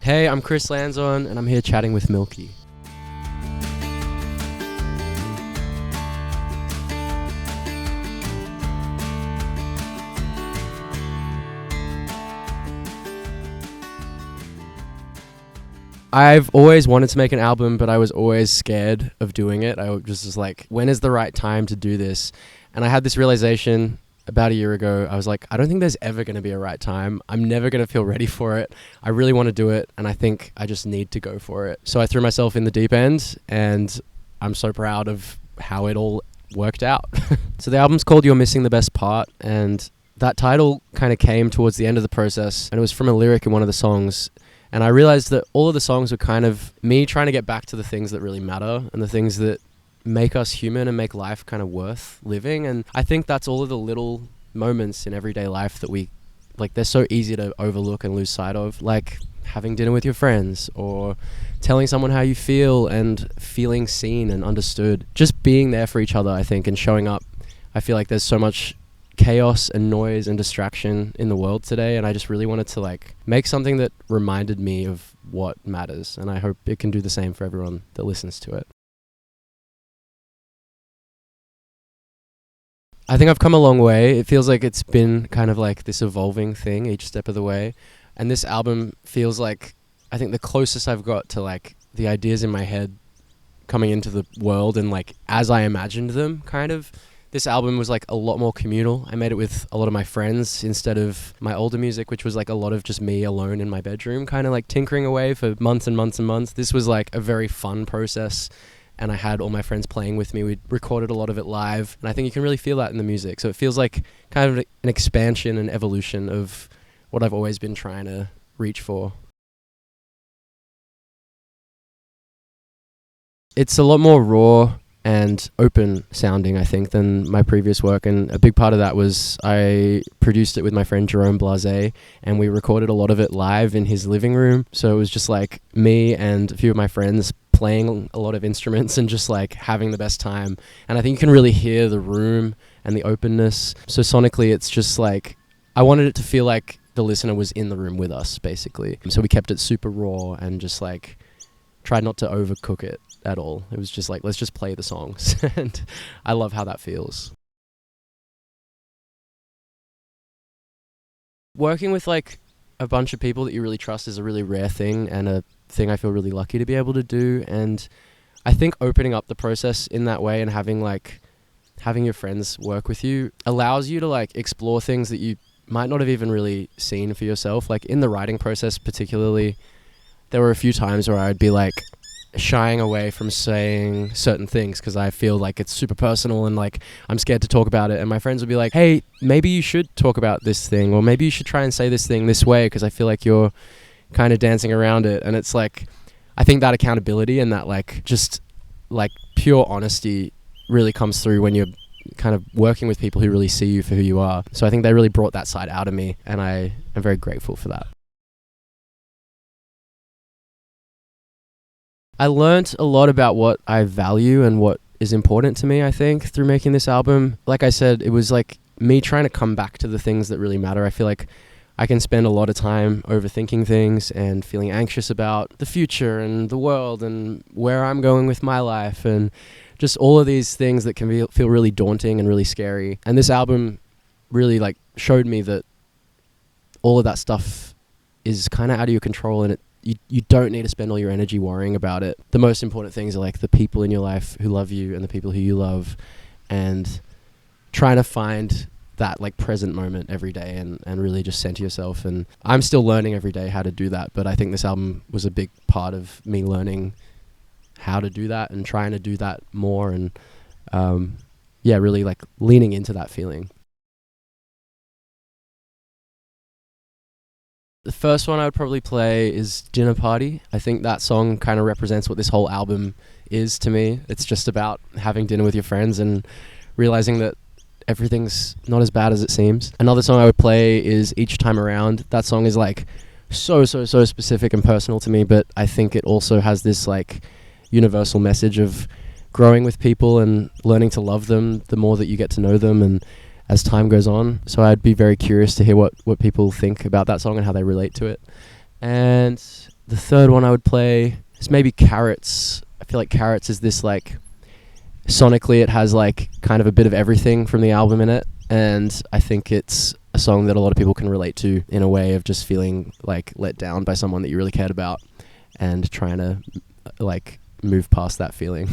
Hey, I'm Chris Lanzon, and I'm here chatting with Milky. I've always wanted to make an album, but I was always scared of doing it. I was just like, when is the right time to do this? And I had this realization about a year ago. I was like, I don't think there's ever going to be a right time. I'm never going to feel ready for it. I really want to do it, and I think I just need to go for it. So I threw myself in the deep end, and I'm so proud of how it all worked out. So the album's called You're Missing the Best Part, and that title kind of came towards the end of the process, and it was from a lyric in one of the songs. And I realized that all of the songs were kind of me trying to get back to the things that really matter and the things that make us human and make life kind of worth living. And I think that's all of the little moments in everyday life that they're so easy to overlook and lose sight of, like having dinner with your friends or telling someone how you feel and feeling seen and understood. Just being there for each other, I think, and showing up. I feel like there's so much chaos and noise and distraction in the world today, and I just really wanted to make something that reminded me of what matters, and I hope it can do the same for everyone that listens to it. I think I've come a long way. It feels like it's been kind of like this evolving thing each step of the way, and this album feels like, I think, the closest I've got to the ideas in my head coming into the world and as I imagined them, kind of. This album was a lot more communal. I made it with a lot of my friends instead of my older music, which was a lot of just me alone in my bedroom, kind of tinkering away for months and months and months. This was a very fun process, and I had all my friends playing with me. We recorded a lot of it live, and I think you can really feel that in the music. So it feels like kind of an expansion and evolution of what I've always been trying to reach for. It's a lot more raw and open sounding, I think, than my previous work, and a big part of that was I produced it with my friend Jerome Blase, and we recorded a lot of it live in his living room. So it was just me and a few of my friends playing a lot of instruments and just having the best time. And I think you can really hear the room and the openness. So sonically it's just I wanted it to feel like the listener was in the room with us, basically. So we kept it super raw and just tried not to overcook it at all. It was just let's just play the songs. And I love how that feels. Working with a bunch of people that you really trust is a really rare thing, and a thing I feel really lucky to be able to do. And I think opening up the process in that way and having your friends work with you allows you to explore things that you might not have even really seen for yourself. In the writing process particularly, there were a few times where I'd be shying away from saying certain things because I feel it's super personal and I'm scared to talk about it. And my friends would be like, hey, maybe you should talk about this thing, or maybe you should try and say this thing this way because I feel like you're kind of dancing around it. And it's I think that accountability and that just pure honesty really comes through when you're kind of working with people who really see you for who you are. So I think they really brought that side out of me, and I am very grateful for that. I learnt a lot about what I value and what is important to me, I think, through making this album. Like I said, it was me trying to come back to the things that really matter. I feel like I can spend a lot of time overthinking things and feeling anxious about the future and the world and where I'm going with my life and just all of these things that can feel really daunting and really scary. And this album really showed me that all of that stuff is kind of out of your control, and you don't need to spend all your energy worrying about it. The most important things are the people in your life who love you and the people who you love, and trying to find that present moment every day and really just center yourself. And I'm still learning every day how to do that, but I think this album was a big part of me learning how to do that and trying to do that more, and really leaning into that feeling. The first one I would probably play is Dinner Party. I think that song kind of represents what this whole album is to me. It's just about having dinner with your friends and realizing that everything's not as bad as it seems. Another song I would play is Each Time Around. That song is so specific and personal to me, but I think it also has this universal message of growing with people and learning to love them the more that you get to know them and as time goes on. So I'd be very curious to hear what people think about that song and how they relate to it. And The third one I would play is maybe Carrots. I feel like Carrots is this like, sonically it has like kind of a bit of everything from the album in it, and I think it's a song that a lot of people can relate to in a way of just feeling like let down by someone that you really cared about and trying to like move past that feeling.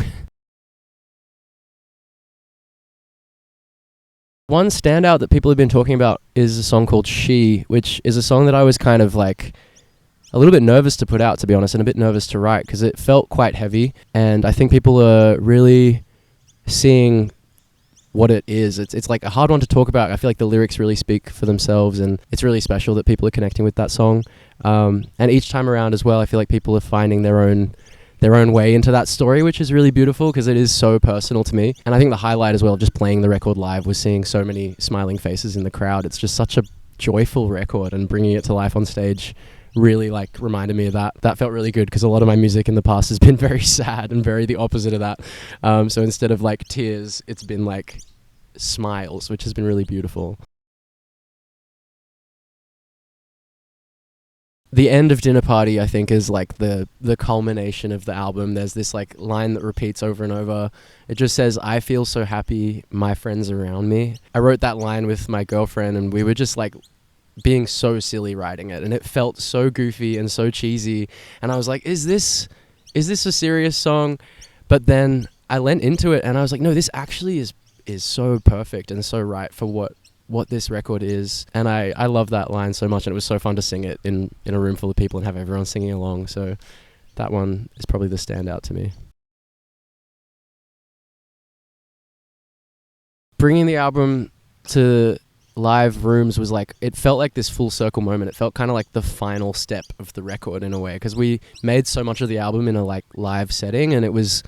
One standout that people have been talking about is a song called She, which is a song that I was kind of like a little bit nervous to put out, to be honest, and a bit nervous to write because it felt quite heavy, and I think people are really seeing what it is. It's like a hard one to talk about. I feel like the lyrics really speak for themselves, and it's really special that people are connecting with that song. And each time around as well, I feel like people are finding their own way into that story, which is really beautiful because it is so personal to me. And I think the highlight as well of just playing the record live was seeing so many smiling faces in the crowd. It's just such a joyful record, and bringing it to life on stage really like reminded me of that. That felt really good because a lot of my music in the past has been very sad and very the opposite of that. So instead of like tears, it's been like smiles, which has been really beautiful. The end of Dinner Party, I think, is like the culmination of the album. There's this like line that repeats over and over. It just says, "I feel so happy, my friends around me." I wrote that line with my girlfriend, and we were just like being so silly writing it, and it felt so goofy and so cheesy, and I was like, is this a serious song? But then I leant into it and I was like, no, this actually is so perfect and so right for what this record is. And I love that line so much, and it was so fun to sing it in a room full of people and have everyone singing along. So that one is probably the standout to me. Bringing the album to live rooms was like, it felt like this full circle moment. It felt kind of like the final step of the record in a way, because we made so much of the album in a like live setting, and it was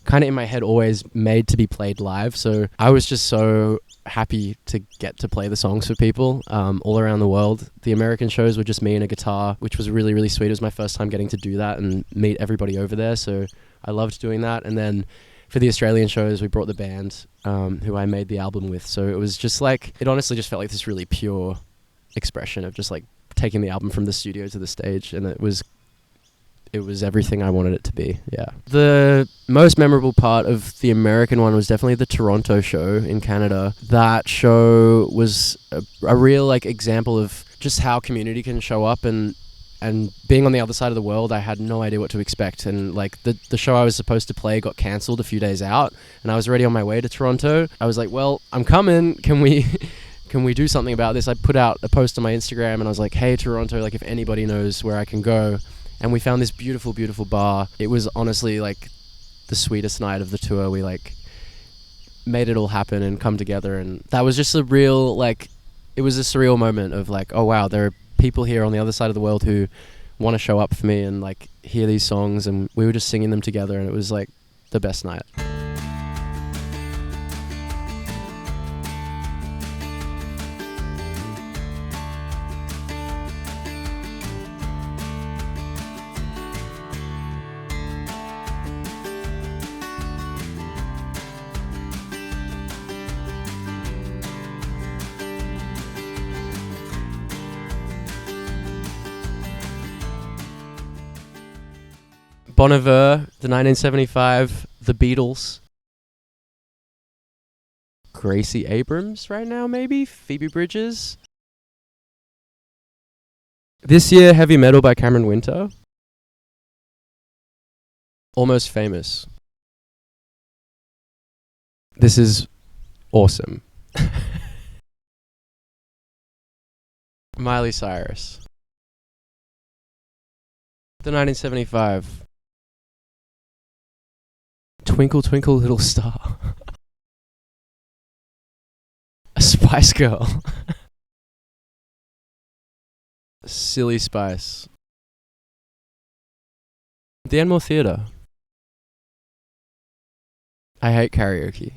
kind of in my head always made to be played live. So I was just so happy to get to play the songs for people all around the world. The American shows were just me and a guitar, which was really, really sweet. It was my first time getting to do that and meet everybody over there, so I loved doing that. And then for the Australian shows, we brought the band who I made the album with. So it was just like, it honestly just felt like this really pure expression of just like taking the album from the studio to the stage, and it was everything I wanted it to be. Yeah. The most memorable part of the American one was definitely the Toronto show in Canada. That show was a real like example of just how community can show up, and being on the other side of the world, I had no idea what to expect. And like the show I was supposed to play got cancelled a few days out, and I was already on my way to Toronto. I was like, well, I'm coming. Can we do something about this? I put out a post on my Instagram and I was like, hey, Toronto, like if anybody knows where I can go. And we found this beautiful, beautiful bar. It was honestly like the sweetest night of the tour. We like made it all happen and come together. And that was just a real, like, it was a surreal moment of like, oh wow, there are people here on the other side of the world who want to show up for me and like hear these songs. And we were just singing them together, and it was like the best night. Bon Iver, the 1975, The Beatles, Gracie Abrams right now maybe, Phoebe Bridgers. This year, Heavy Metal by Cameron Winter. Almost Famous. This is awesome. Miley Cyrus. The 1975. Twinkle Twinkle Little Star. A Spice Girl. Silly Spice. The Enmore Theatre. I hate karaoke.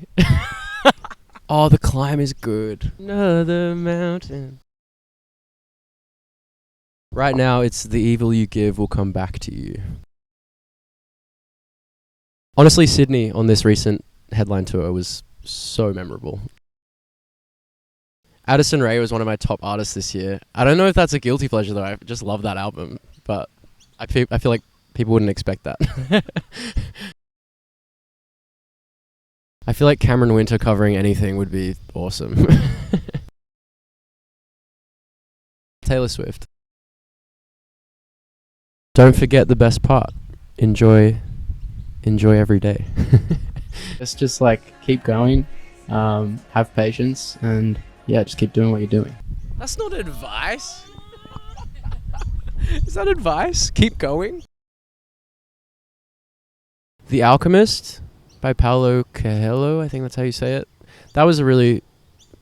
Oh, The Climb is good. Another mountain. Right now, it's The Evil You Give Will Come Back to You. Honestly, Sydney on this recent headline tour was so memorable. Addison Rae was one of my top artists this year. I don't know if that's a guilty pleasure though. I just love that album, but I feel like people wouldn't expect that. I feel like Cameron Winter covering anything would be awesome. Taylor Swift. Don't forget the best part. Enjoy every day. It's just like keep going, have patience, and yeah, just keep doing what you're doing. That's not advice. Is that advice? Keep going. The Alchemist by Paulo Coelho, I think that's how you say it. That was a really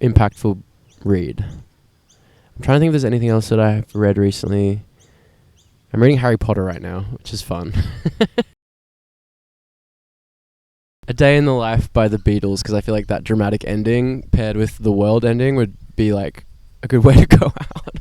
impactful read. I'm trying to think if there's anything else that I've read recently. I'm reading Harry Potter right now, which is fun. A Day in the Life by the Beatles, because I feel like that dramatic ending paired with the world ending would be like a good way to go out.